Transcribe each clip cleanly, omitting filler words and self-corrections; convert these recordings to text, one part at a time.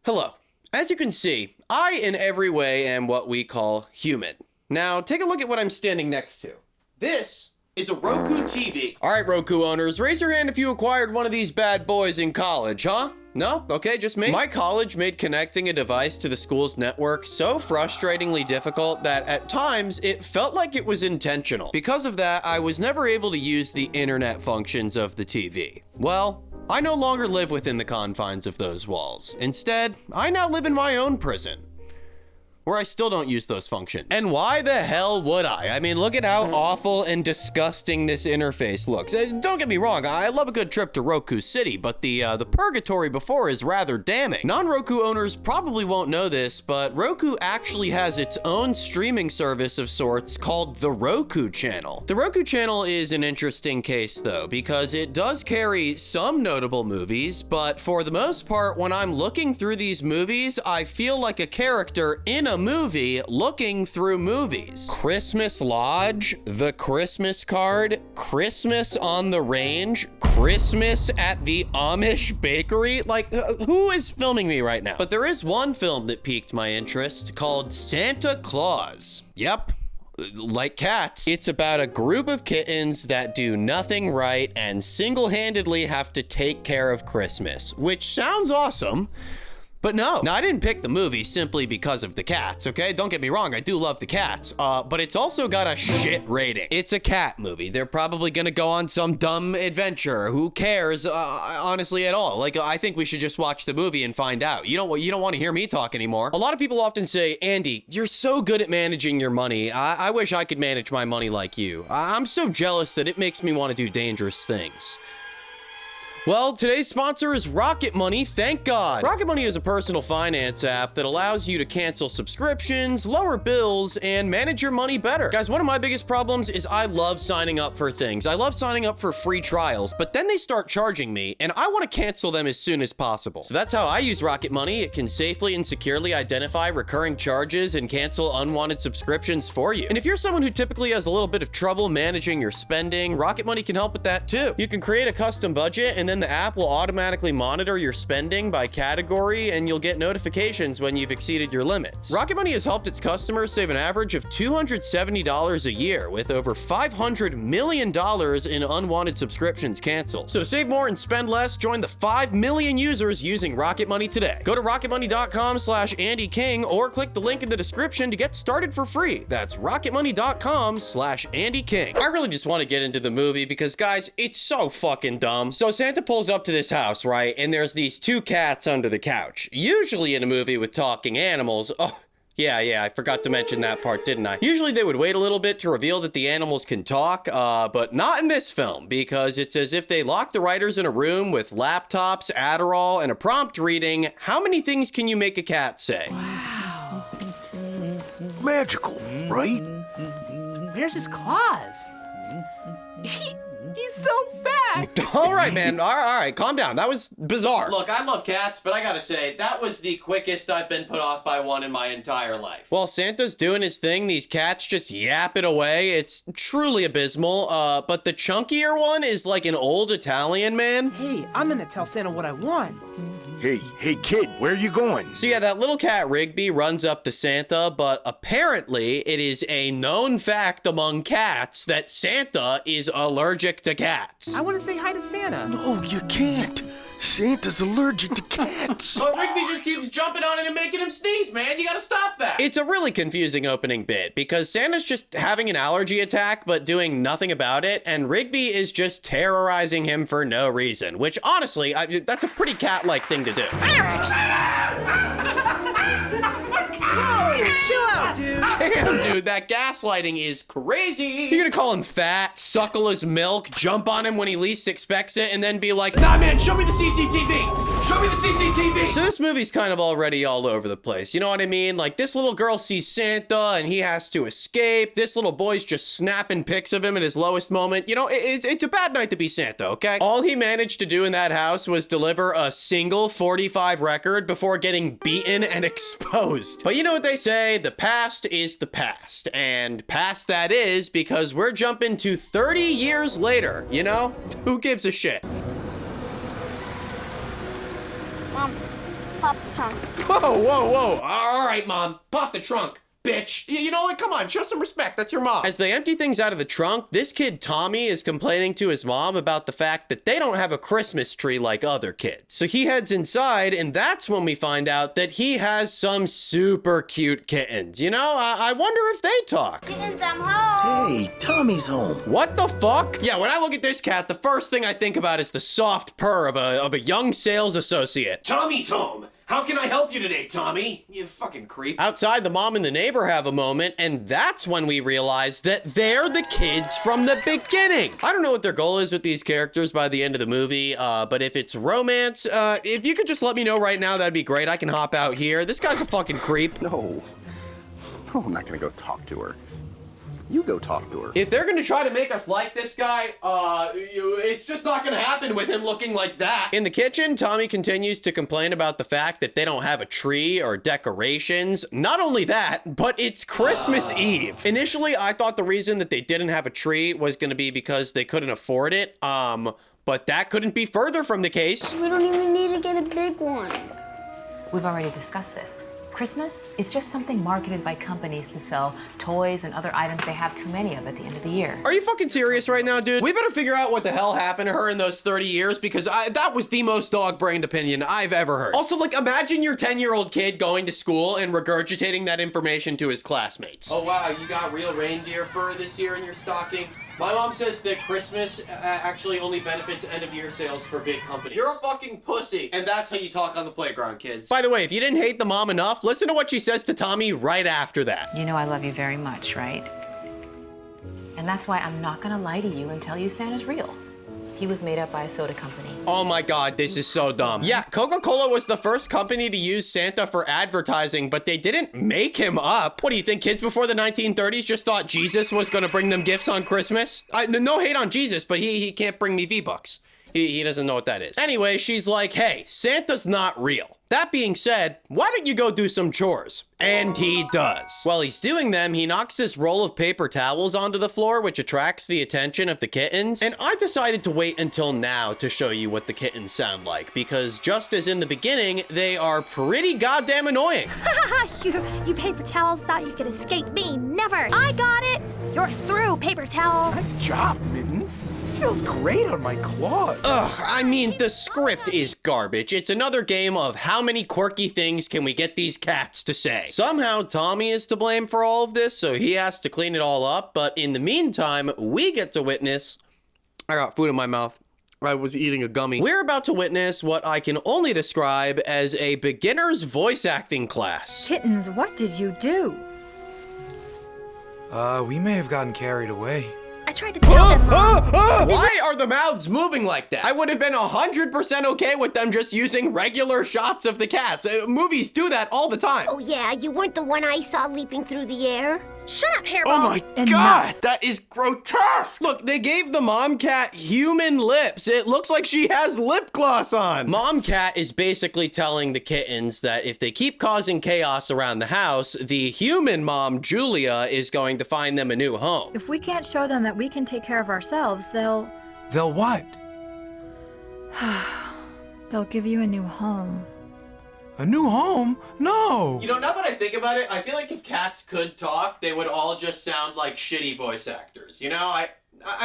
Hello. As you can see, I in every way am what we call human. Now, take a look at what I'm standing next to. This is a Roku TV. All right, Roku owners, raise your hand if you acquired one of these bad boys in college, huh? No? Okay, just me. My college made connecting a device to the school's network so frustratingly difficult that at times it felt like it was intentional. Because of that, I was never able to use the internet functions of the TV. Well, I no longer live within the confines of those walls. Instead, I now live in my own prison, where I still don't use those functions. And why the hell would I? I mean, look at how awful and disgusting this interface looks. Don't get me wrong, I love a good trip to Roku City, but the purgatory before is rather damning. Non-Roku owners probably won't know this, but Roku actually has its own streaming service of sorts called the Roku Channel. The Roku Channel is an interesting case though, because it does carry some notable movies, but for the most part, when I'm looking through these movies, I feel like a character in a movie looking through movies. Christmas Lodge, The Christmas Card, Christmas on the Range, Christmas at the Amish Bakery. Like, who is filming me right now? But there is one film that piqued my interest called Santa Claus. Yep. Like cats. It's about a group of kittens that do nothing right and single-handedly have to take care of Christmas, which sounds awesome. But no, I didn't pick the movie simply because of the cats, okay? Don't get me wrong, I do love the cats, but it's also got a shit rating. It's a cat movie. They're probably gonna go on some dumb adventure. Who cares, honestly, at all? Like, I think we should just watch the movie and find out. You don't want to hear me talk anymore. A lot of people often say, Andy, you're so good at managing your money. I wish I could manage my money like you. I'm so jealous that it makes me want to do dangerous things. Well, today's sponsor is Rocket Money, thank God. Rocket Money is a personal finance app that allows you to cancel subscriptions, lower bills, and manage your money better. Guys, one of my biggest problems is I love signing up for things. I love signing up for free trials, but then they start charging me, and I want to cancel them as soon as possible. So that's how I use Rocket Money. It can safely and securely identify recurring charges and cancel unwanted subscriptions for you. And if you're someone who typically has a little bit of trouble managing your spending, Rocket Money can help with that too. You can create a custom budget, and then the app will automatically monitor your spending by category, and you'll get notifications when you've exceeded your limits. Rocket Money has helped its customers save an average of $270 a year, with over $500 million in unwanted subscriptions canceled. So save more and spend less. Join the 5 million users using Rocket Money today. Go to rocketmoney.com/AndyKing or click the link in the description to get started for free. That's rocketmoney.com/AndyKing. I really just want to get into the movie because, guys, it's so fucking dumb. So Santa pulls up to this house, right? And there's these two cats under the couch. Usually in a movie with talking animals, yeah, I forgot to mention that part, didn't I? Usually they would wait a little bit to reveal that the animals can talk, but not in this film, because it's as if they locked the writers in a room with laptops, Adderall, and a prompt reading, how many things can you make a cat say? Wow. Magical, right? Where's his claws? He's so fat! All right, man. All right, calm down. That was bizarre. Look, I love cats, but I gotta say, that was the quickest I've been put off by one in my entire life. While Santa's doing his thing, these cats just yap it away. It's truly abysmal, but the chunkier one is like an old Italian man. Hey, I'm gonna tell Santa what I want. Hey, kid, where you going? So yeah, that little cat Rigby runs up to Santa, but apparently it is a known fact among cats that Santa is allergic to cats. I want to say hi to Santa. No, you can't. Santa's allergic to cats. But Rigby just keeps jumping on it and making him sneeze, man. You gotta stop that. It's a really confusing opening bit because Santa's just having an allergy attack but doing nothing about it, and Rigby is just terrorizing him for no reason, which honestly, that's a pretty cat-like thing to do. Chill out, dude. Damn, dude, that gaslighting is crazy. You're gonna call him fat, suckle his milk, jump on him when he least expects it, and then be like, nah, man, show me the CCTV. Show me the CCTV. So this movie's kind of already all over the place. You know what I mean? Like, this little girl sees Santa and he has to escape. This little boy's just snapping pics of him at his lowest moment. You know, it's a bad night to be Santa, okay? All he managed to do in that house was deliver a single 45 record before getting beaten and exposed. But you know what they say? The past is the past. And past that is because we're jumping to 30 years later, you know? Who gives a shit? pop the trunk. Whoa, whoa, whoa. All right, Mom. Pop the trunk, bitch. You know what? Come on, show some respect. That's your mom. As they empty things out of the trunk, this kid Tommy is complaining to his mom about the fact that they don't have a Christmas tree like other kids. So he heads inside, and that's when we find out that he has some super cute kittens. You know, I wonder if they talk. Kittens, I'm home. Hey, Tommy's home. What the fuck? Yeah, when I look at this cat, the first thing I think about is the soft purr of a young sales associate. Tommy's home. How can I help you today, Tommy? You fucking creep. Outside, the mom and the neighbor have a moment, and that's when we realize that they're the kids from the beginning. I don't know what their goal is with these characters by the end of the movie, but if it's romance, if you could just let me know right now, that'd be great. I can hop out here. This guy's a fucking creep. No, I'm not gonna go talk to her. You go talk to her. If they're gonna try to make us like this guy, it's just not gonna happen with him looking like that. In the kitchen, Tommy continues to complain about the fact that they don't have a tree or decorations. Not only that, but it's Christmas Eve. Initially, I thought the reason that they didn't have a tree was gonna be because they couldn't afford it, but that couldn't be further from the case. We don't even need to get a big one. We've already discussed this. Christmas, it's just something marketed by companies to sell toys and other items they have too many of at the end of the year. Are you fucking serious right now, dude? We better figure out what the hell happened to her in those 30 years because that was the most dog-brained opinion I've ever heard. Also, like, imagine your 10-year-old kid going to school and regurgitating that information to his classmates. Oh, wow, you got real reindeer fur this year in your stocking? My mom says that Christmas actually only benefits end-of-year sales for big companies. You're a fucking pussy. And that's how you talk on the playground, kids. By the way, if you didn't hate the mom enough, listen to what she says to Tommy right after that. You know I love you very much, right? And that's why I'm not gonna lie to you and tell you Santa's real. He was made up by a soda company. Oh my God, this is so dumb. Yeah, Coca-Cola was the first company to use Santa for advertising, but they didn't make him up. What do you think, kids before the 1930s just thought Jesus was gonna bring them gifts on Christmas? No hate on Jesus, but he can't bring me V-Bucks. He doesn't know what that is. Anyway, she's like, hey, Santa's not real. That being said, why don't you go do some chores? And he does. While he's doing them, he knocks this roll of paper towels onto the floor, which attracts the attention of the kittens. And I decided to wait until now to show you what the kittens sound like, because just as in the beginning, they are pretty goddamn annoying. You paper towels thought you could escape me. Never. I got it. You're through, paper towel. Nice job, Mittens. This feels great on my claws. Ugh, I mean, the script is garbage. It's another game of how many quirky things can we get these cats to say. Somehow, Tommy is to blame for all of this, so he has to clean it all up. But in the meantime, we get to witness... I got food in my mouth. I was eating a gummy. We're about to witness what I can only describe as a beginner's voice acting class. Kittens, what did you do? We may have gotten carried away. I tried to tell them, Mom. Why are the mouths moving like that? I would have been 100% okay with them just using regular shots of the cats. Movies do that all the time. Oh yeah, you weren't the one I saw leaping through the air? Shut up, Hairball. Oh my God, that is grotesque. Look, they gave the mom cat human lips. It looks like she has lip gloss on. Mom cat is basically telling the kittens that if they keep causing chaos around the house, the human mom, Julia, is going to find them a new home. If we can't show them that we can take care of ourselves, they'll what? they'll give you a new home. A new home? No! You know, now that I think about it, I feel like if cats could talk, they would all just sound like shitty voice actors. You know, I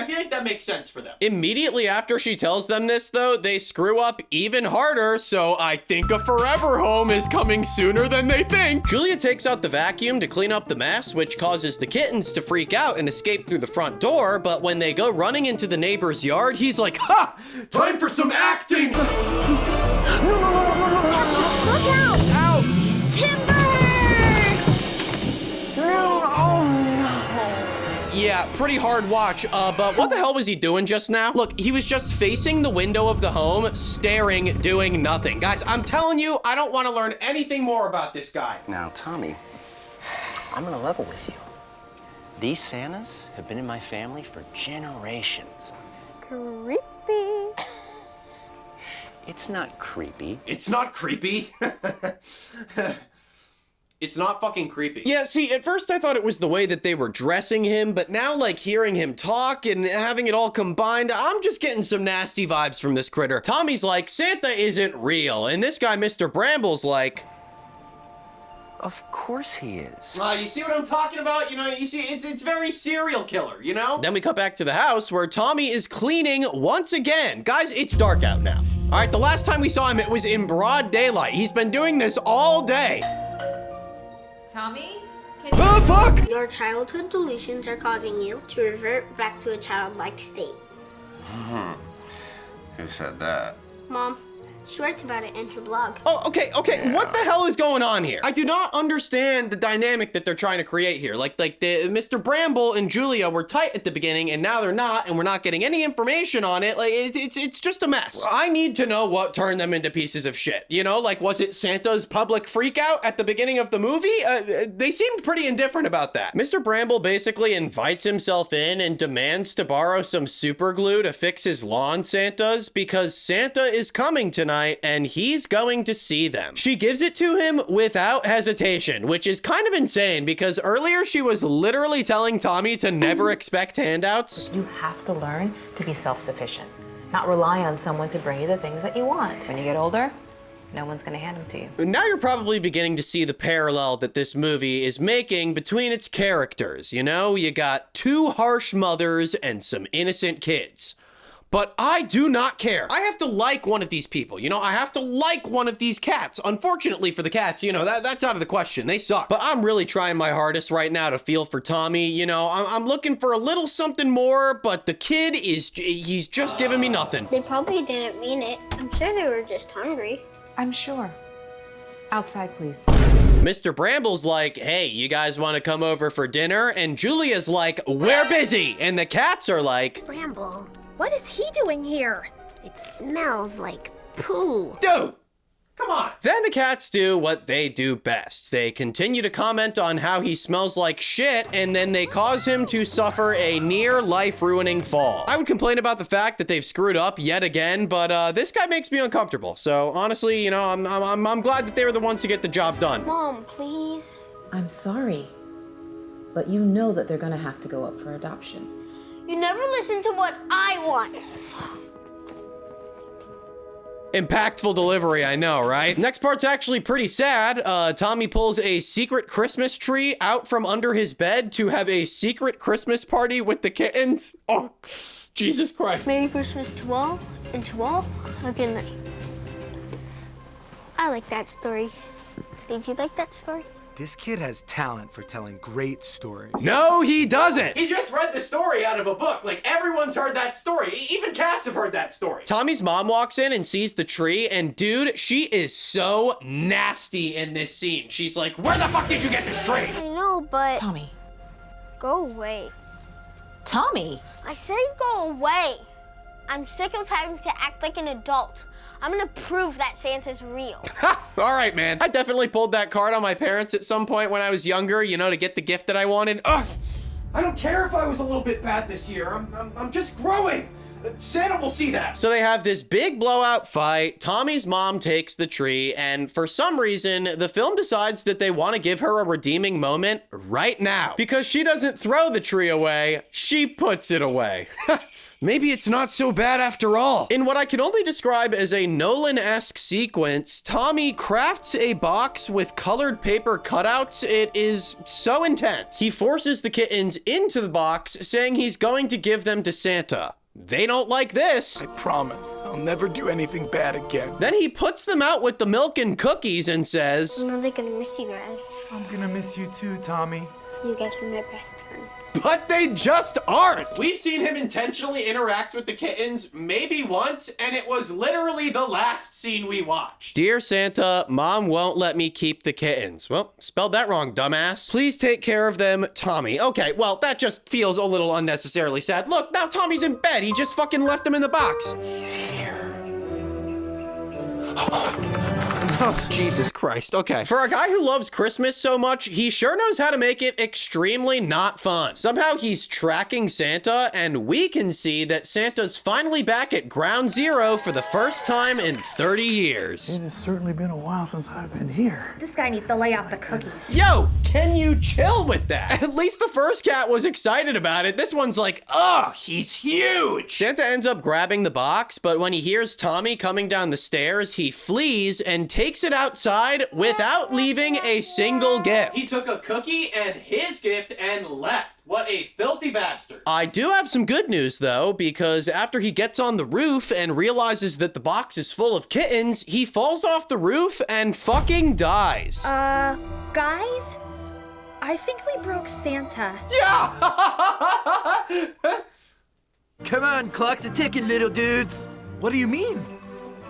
feel like that makes sense for them. Immediately after she tells them this, though, they screw up even harder, so I think a forever home is coming sooner than they think. Julia takes out the vacuum to clean up the mess, which causes the kittens to freak out and escape through the front door, but when they go running into the neighbor's yard, he's like, ha! Time for some acting! Look out! Ouch! Timber! Yeah, pretty hard watch, but what the hell was he doing just now? Look, he was just facing the window of the home, staring, doing nothing. Guys, I'm telling you, I don't want to learn anything more about this guy. Now, Tommy, I'm gonna level with you. These Santas have been in my family for generations. Creepy. It's not creepy. It's not creepy. It's not fucking creepy. Yeah, see, at first I thought it was the way that they were dressing him, but now, like, hearing him talk and having it all combined, I'm just getting some nasty vibes from this critter. Tommy's like, Santa isn't real, and this guy, Mr. Bramble's like, Of course he is. you see what I'm talking about? You know, you see, it's very serial killer, you know? Then we cut back to the house where Tommy is cleaning once again. Guys, it's dark out now. All right, the last time we saw him, it was in broad daylight. He's been doing this all day. Tommy? Oh, fuck! Your childhood delusions are causing you to revert back to a childlike state. Who said that? Mom, she writes about it in her blog. Oh, okay. What the hell is going on here? I do not understand the dynamic that they're trying to create here. Like the Mr. Bramble and Julia were tight at the beginning, and now they're not, and we're not getting any information on it. Like it's just a mess. I need to know what turned them into pieces of shit. You know, like was it Santa's public freakout at the beginning of the movie? They seemed pretty indifferent about that. Mr. Bramble basically invites himself in and demands to borrow some super glue to fix his lawn Santas because Santa is coming tonight and he's going to see them. She gives it to him without hesitation, which is kind of insane because earlier she was literally telling Tommy to never expect handouts. You have to learn to be self-sufficient, not rely on someone to bring you the things that you want. When you get older, no one's gonna hand them to you. Now you're probably beginning to see the parallel that this movie is making between its characters. You know, you got two harsh mothers and some innocent kids. But I do not care. I have to like one of these people, you know? I have to like one of these cats. Unfortunately for the cats, you know, that's out of the question. They suck. But I'm really trying my hardest right now to feel for Tommy. You know, I'm looking for a little something more, but the kid he's just giving me nothing. They probably didn't mean it. I'm sure they were just hungry. I'm sure. Outside, please. Mr. Bramble's like, hey, you guys want to come over for dinner? And Julia's like, we're busy. And the cats are like, Bramble, What is he doing here? it smells like poo. dude, come on. Then the cats do what they do best. They continue to comment on how he smells like shit, and then they cause him to suffer a near life-ruining fall. I would complain about the fact that they've screwed up yet again, but this guy makes me uncomfortable. So honestly, you know, I'm glad that they were the ones to get the job done. Mom, please. I'm sorry, but you know that they're gonna have to go up for adoption. You never listen to what I want. Impactful delivery, I know, right? Next part's actually pretty sad. Tommy pulls a secret Christmas tree out from under his bed to have a secret Christmas party with the kittens. Oh, Jesus Christ. Merry Christmas to all, and to all, a good night. I like that story. Did you like that story? This kid has talent for telling great stories. No, he doesn't. He just read the story out of a book. Like, everyone's heard that story. Even cats have heard that story. Tommy's mom walks in and sees the tree, and dude, she is so nasty in this scene. She's like, where the fuck did you get this tree? I know, but Tommy. go away. Tommy! I said go away. I'm sick of having to act like an adult. I'm gonna prove that Santa's real. All right, man. I definitely pulled that card on my parents at some point when I was younger, you know, to get the gift that I wanted. Ugh. I don't care if I was a little bit bad this year. I'm just growing. Santa will see that. So they have this big blowout fight. Tommy's mom takes the tree, and for some reason, the film decides that they want to give her a redeeming moment right now. Because she doesn't throw the tree away, she puts it away. Maybe it's not so bad after all. In what I can only describe as a Nolan-esque sequence, Tommy crafts a box with colored paper cutouts. It is so intense. He forces the kittens into the box, saying he's going to give them to Santa. They don't like this. I promise, I'll never do anything bad again. Then he puts them out with the milk and cookies and says, I'm really gonna miss you guys. I'm gonna miss you too, Tommy. You guys are my best friends. but they just aren't. We've seen him intentionally interact with the kittens maybe once, and it was literally the last scene we watched. Dear Santa, Mom won't let me keep the kittens. Well, spelled that wrong, dumbass. Please take care of them, Tommy. Okay, well, that just feels a little unnecessarily sad. Look, now Tommy's in bed. He just fucking left him in the box. He's here. Oh, Jesus Christ. Okay. For a guy who loves Christmas so much, he sure knows how to make it extremely not fun. Somehow he's tracking Santa, and we can see that Santa's finally back at ground zero for the first time in 30 years. It has certainly been a while since I've been here. This guy needs to lay off the cookies. Yo, can you chill with that? At least the first cat was excited about it. This one's like, ugh, he's huge. Santa ends up grabbing the box, but when he hears Tommy coming down the stairs, he flees and takes it outside without leaving a single gift. He took a cookie and his gift and left. What a filthy bastard. I do have some good news though, because after he gets on the roof and realizes that the box is full of kittens, he falls off the roof and fucking dies. Guys? I think we broke Santa. Yeah! Come on, clock's a ticking, little dudes. What do you mean?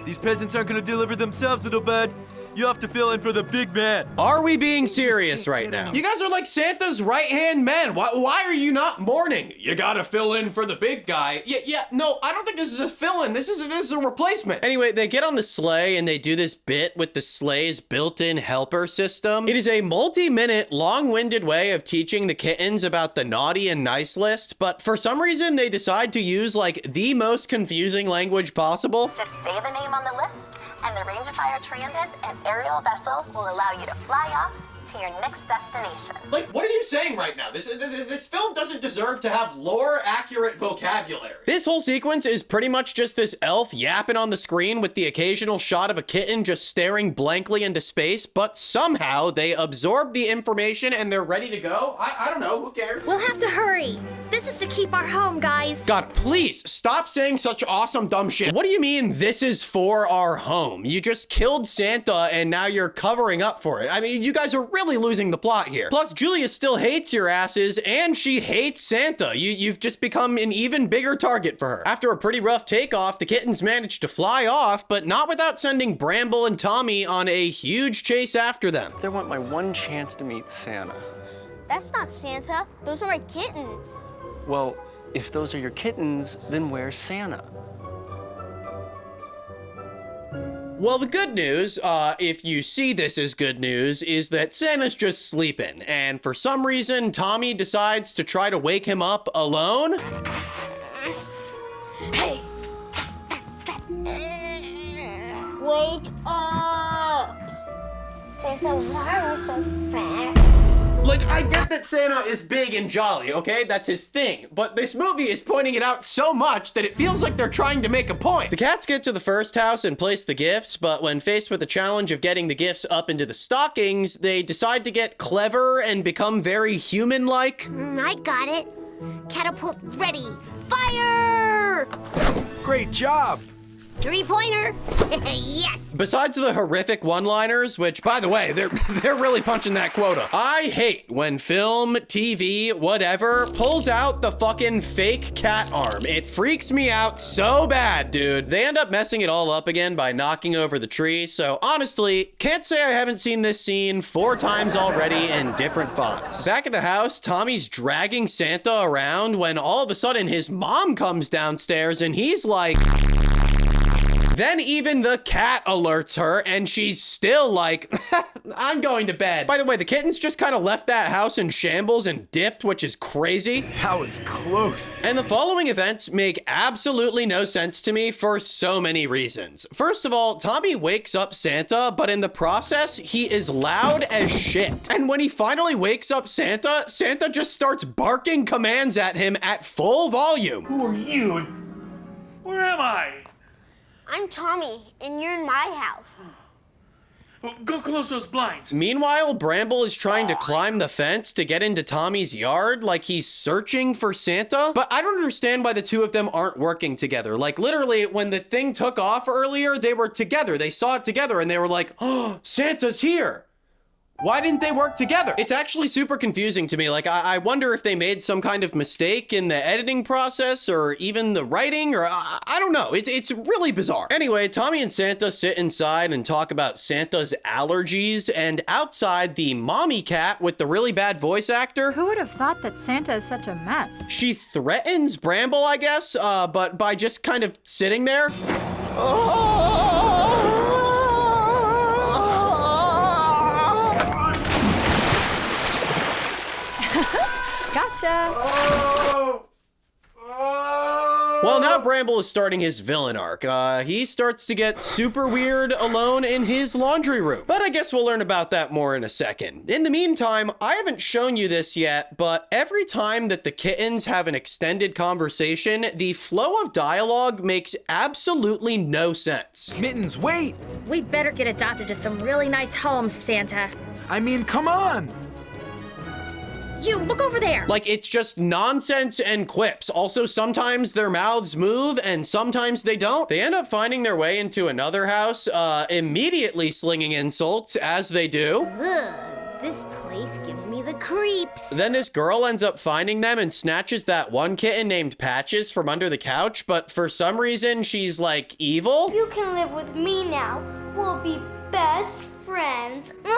These peasants aren't gonna deliver themselves, little bud. You have to fill in for the big man. Are we being serious right now? You guys are like Santa's right-hand men. Why are you not mourning? You gotta fill in for the big guy. Yeah, no, I don't think this is a fill-in. This is a replacement. Anyway, they get on the sleigh and they do this bit with the sleigh's built-in helper system. It is a multi-minute, long-winded way of teaching the kittens about the naughty and nice list, but for some reason they decide to use like the most confusing language possible. Just say the name on the list, and the Rangifier Triandis and aerial vessel will allow you to fly off to your next destination. Like, what are you saying right now? This film doesn't deserve to have lore-accurate vocabulary. This whole sequence is pretty much just this elf yapping on the screen with the occasional shot of a kitten just staring blankly into space, but somehow they absorb the information and they're ready to go? I don't know, who cares? We'll have to hurry. This is to keep our home, guys. God, please, stop saying such awesome dumb shit. What do you mean this is for our home? You just killed Santa and now you're covering up for it. I mean, you guys are really losing the plot here. Plus, Julia still hates your asses and she hates Santa. You've just become an even bigger target for her. After a pretty rough takeoff, the kittens managed to fly off, but not without sending Bramble and Tommy on a huge chase after them. They want my one chance to meet Santa. That's not Santa. Those are my kittens. Well, if those are your kittens, then where's Santa? Well, the good news, if you see this as good news, is that Santa's just sleeping, and for some reason, Tommy decides to try to wake him up alone. Hey! Wake up! Santa, why are you so fast? Like, I get that Santa is big and jolly, okay? That's his thing. But this movie is pointing it out so much that it feels like they're trying to make a point. The cats get to the first house and place the gifts, but when faced with the challenge of getting the gifts up into the stockings, they decide to get clever and become very human-like. I got it. Catapult ready. Fire! Great job. 3-pointer. Yes. Besides the horrific one-liners, which, by the way, they're really punching that quota. I hate when film, TV, whatever, pulls out the fucking fake cat arm. It freaks me out so bad, dude. They end up messing it all up again by knocking over the tree, so honestly, can't say I haven't seen this scene 4 times already in different fonts. Back at the house, Tommy's dragging Santa around when all of a sudden his mom comes downstairs and he's like... Then even the cat alerts her, and she's still like, I'm going to bed. By the way, the kittens just kind of left that house in shambles and dipped, which is crazy. That was close. And the following events make absolutely no sense to me for so many reasons. First of all, Tommy wakes up Santa, but in the process, he is loud as shit. And when he finally wakes up Santa, Santa just starts barking commands at him at full volume. Who are you? Where am I? I'm Tommy, and you're in my house. Well, go close those blinds. Meanwhile, Bramble is trying to climb the fence to get into Tommy's yard like he's searching for Santa. But I don't understand why the two of them aren't working together. Like literally, when the thing took off earlier, they were together. They saw it together and they were like, oh, Santa's here. Why didn't they work together? It's actually super confusing to me. Like, I wonder if they made some kind of mistake in the editing process or even the writing, or I don't know. It's really bizarre. Anyway, Tommy and Santa sit inside and talk about Santa's allergies, and outside, the mommy cat with the really bad voice actor. Who would have thought that Santa is such a mess? She threatens Bramble, I guess, but by just kind of sitting there. Gotcha. Well, now Bramble is starting his villain arc. He starts to get super weird alone in his laundry room. But I guess we'll learn about that more in a second. In the meantime, I haven't shown you this yet, but every time that the kittens have an extended conversation, the flow of dialogue makes absolutely no sense. Mittens, wait! We'd better get adopted to some really nice homes, Santa. I mean, come on! You, look over there! Like, it's just nonsense and quips. Also, sometimes their mouths move and sometimes they don't. They end up finding their way into another house, immediately slinging insults, as they do. Ugh, this place gives me the creeps. Then this girl ends up finding them and snatches that one kitten named Patches from under the couch, but for some reason, she's, like, evil? You can live with me now. We'll be best friends. We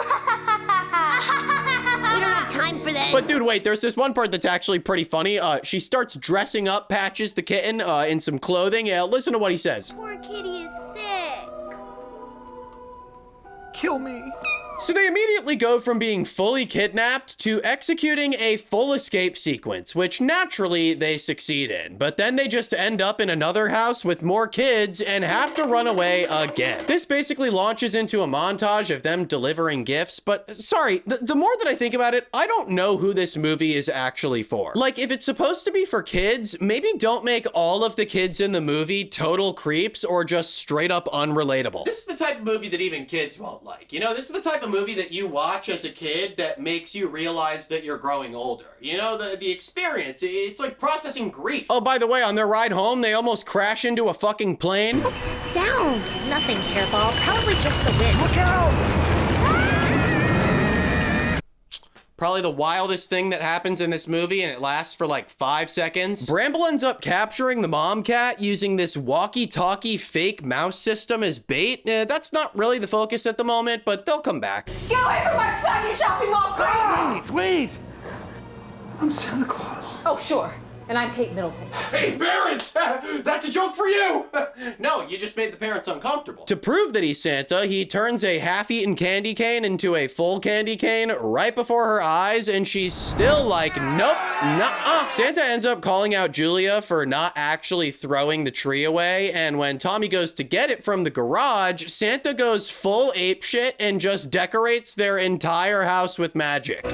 don't have time for this. But dude, wait, there's this one part that's actually pretty funny. She starts dressing up Patches the kitten in some clothing. Listen to what he says. Poor kitty is sick. Kill me. So they immediately go from being fully kidnapped to executing a full escape sequence, which naturally they succeed in. But then they just end up in another house with more kids and have to run away again. This basically launches into a montage of them delivering gifts, but sorry, the more that I think about it, I don't know who this movie is actually for. Like, if it's supposed to be for kids, maybe don't make all of the kids in the movie total creeps or just straight up unrelatable. This is the type of movie that even kids won't like. You know, this is the type of movie that you watch as a kid that makes you realize that you're growing older. You know, the experience, it's like processing grief. Oh, by the way, on their ride home, they almost crash into a fucking plane. What's that sound? Nothing, Hairball. Probably just the wind. Look out! Probably the wildest thing that happens in this movie, and it lasts for like 5 seconds. Bramble ends up capturing the mom cat using this walkie-talkie fake mouse system as bait. That's not really the focus at the moment, but they'll come back. Get away from my son, you shopping mall crazy! Wait! I'm Santa Claus. Oh, sure. And I'm Kate Middleton. Hey, parents! That's a joke for you! No, you just made the parents uncomfortable. To prove that he's Santa, he turns a half-eaten candy cane into a full candy cane right before her eyes, and she's still like, nope, nuh-uh. Santa ends up calling out Julia for not actually throwing the tree away, and when Tommy goes to get it from the garage, Santa goes full apeshit and just decorates their entire house with magic.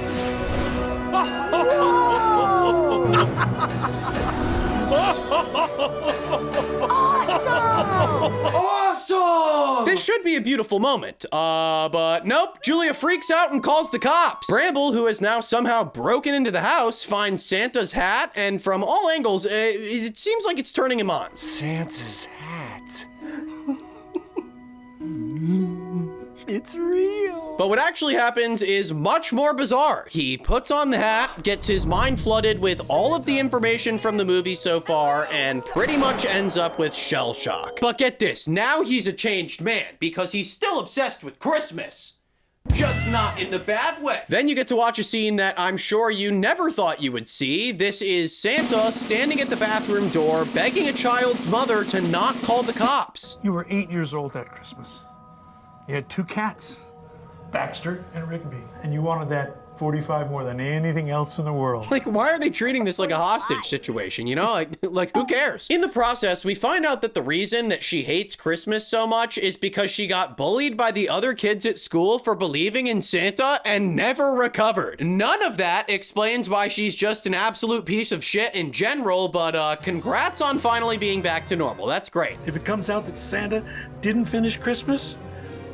Awesome! This should be a beautiful moment, but nope, Julia freaks out and calls the cops. Bramble, who has now somehow broken into the house, finds Santa's hat, and from all angles, it seems like it's turning him on. Santa's hat. It's real. But what actually happens is much more bizarre. He puts on the hat, gets his mind flooded with all of the information from the movie so far, and pretty much ends up with shell shock. But get this, now he's a changed man because he's still obsessed with Christmas. Just not in the bad way. Then you get to watch a scene that I'm sure you never thought you would see. This is Santa standing at the bathroom door, begging a child's mother to not call the cops. You were 8 years old that Christmas. You had 2 cats, Baxter and Rigby, and you wanted that 45 more than anything else in the world. Like, why are they treating this like a hostage situation, you know? Like who cares? In the process, we find out that the reason that she hates Christmas so much is because she got bullied by the other kids at school for believing in Santa and never recovered. None of that explains why she's just an absolute piece of shit in general, but congrats on finally being back to normal. That's great. If it comes out that Santa didn't finish Christmas,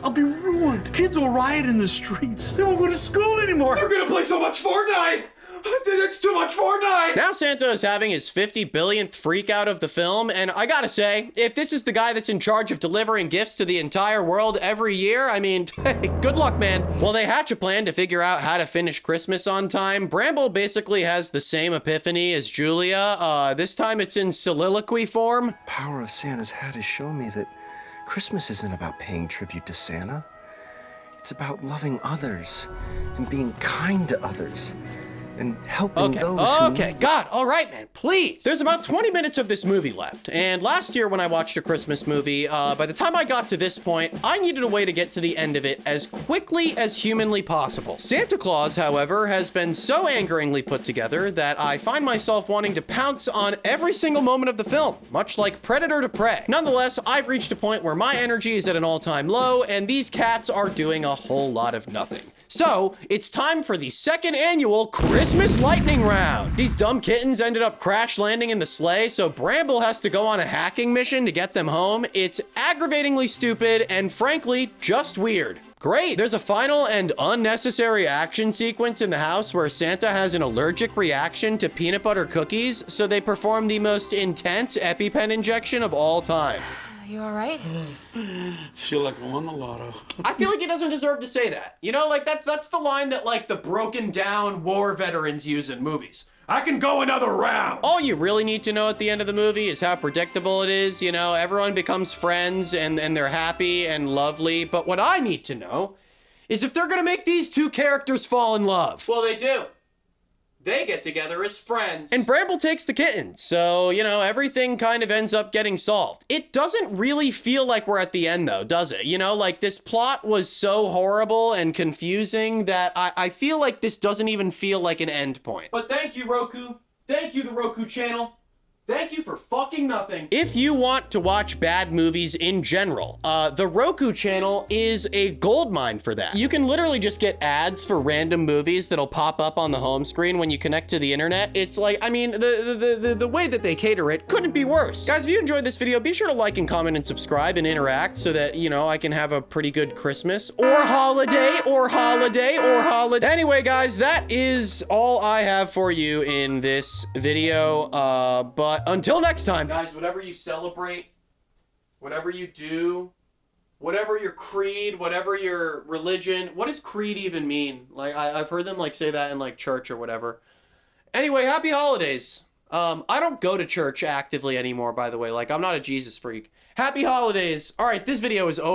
I'll be ruined. Kids will riot in the streets. They won't go to school anymore. They're gonna play so much Fortnite. It's too much Fortnite. Now Santa is having his 50 billionth freak out of the film, and I gotta say, if this is the guy that's in charge of delivering gifts to the entire world every year, I mean, hey, good luck, man. While they hatch a plan to figure out how to finish Christmas on time, Bramble basically has the same epiphany as Julia. This time it's in soliloquy form. Power of Santa's hat has shown me that Christmas isn't about paying tribute to Santa. It's about loving others and being kind to others and helping those Okay, God, all right, man, please. There's about 20 minutes of this movie left, and last year when I watched a Christmas movie, by the time I got to this point, I needed a way to get to the end of it as quickly as humanly possible. Santa Claus, however, has been so angeringly put together that I find myself wanting to pounce on every single moment of the film, much like predator to prey. Nonetheless, I've reached a point where my energy is at an all-time low, and these cats are doing a whole lot of nothing. So, it's time for the second annual Christmas lightning round. These dumb kittens ended up crash landing in the sleigh, so Bramble has to go on a hacking mission to get them home. It's aggravatingly stupid and frankly, just weird. Great! There's a final and unnecessary action sequence in the house where Santa has an allergic reaction to peanut butter cookies, so they perform the most intense EpiPen injection of all time. You all right? Feel like I won the lotto. I feel like he doesn't deserve to say that. You know, like that's the line that like the broken down war veterans use in movies. I can go another round. All you really need to know at the end of the movie is how predictable it is. You know, everyone becomes friends and they're happy and lovely. But what I need to know is if they're gonna make these two characters fall in love. Well, they do. They get together as friends. And Bramble takes the kitten, so, you know, everything kind of ends up getting solved. It doesn't really feel like we're at the end, though, does it? You know, like, this plot was so horrible and confusing that I feel like this doesn't even feel like an end point. But thank you, Roku. Thank you, the Roku channel. Thank you for fucking nothing. If you want to watch bad movies in general, the Roku channel is a goldmine for that. You can literally just get ads for random movies that'll pop up on the home screen when you connect to the internet. It's like, I mean, the way that they cater it couldn't be worse. Guys, if you enjoyed this video, be sure to like and comment and subscribe and interact so that, you know, I can have a pretty good Christmas or holiday or holiday or holiday. Anyway, guys, that is all I have for you in this video, but until next time, guys, whatever you celebrate, whatever you do, whatever your creed, whatever your religion, what does creed even mean? Like, I've heard them, like, say that in, like, church or whatever. Anyway, happy holidays. I don't go to church actively anymore, by the way. Like, I'm not a Jesus freak. Happy holidays. All right, this video is over.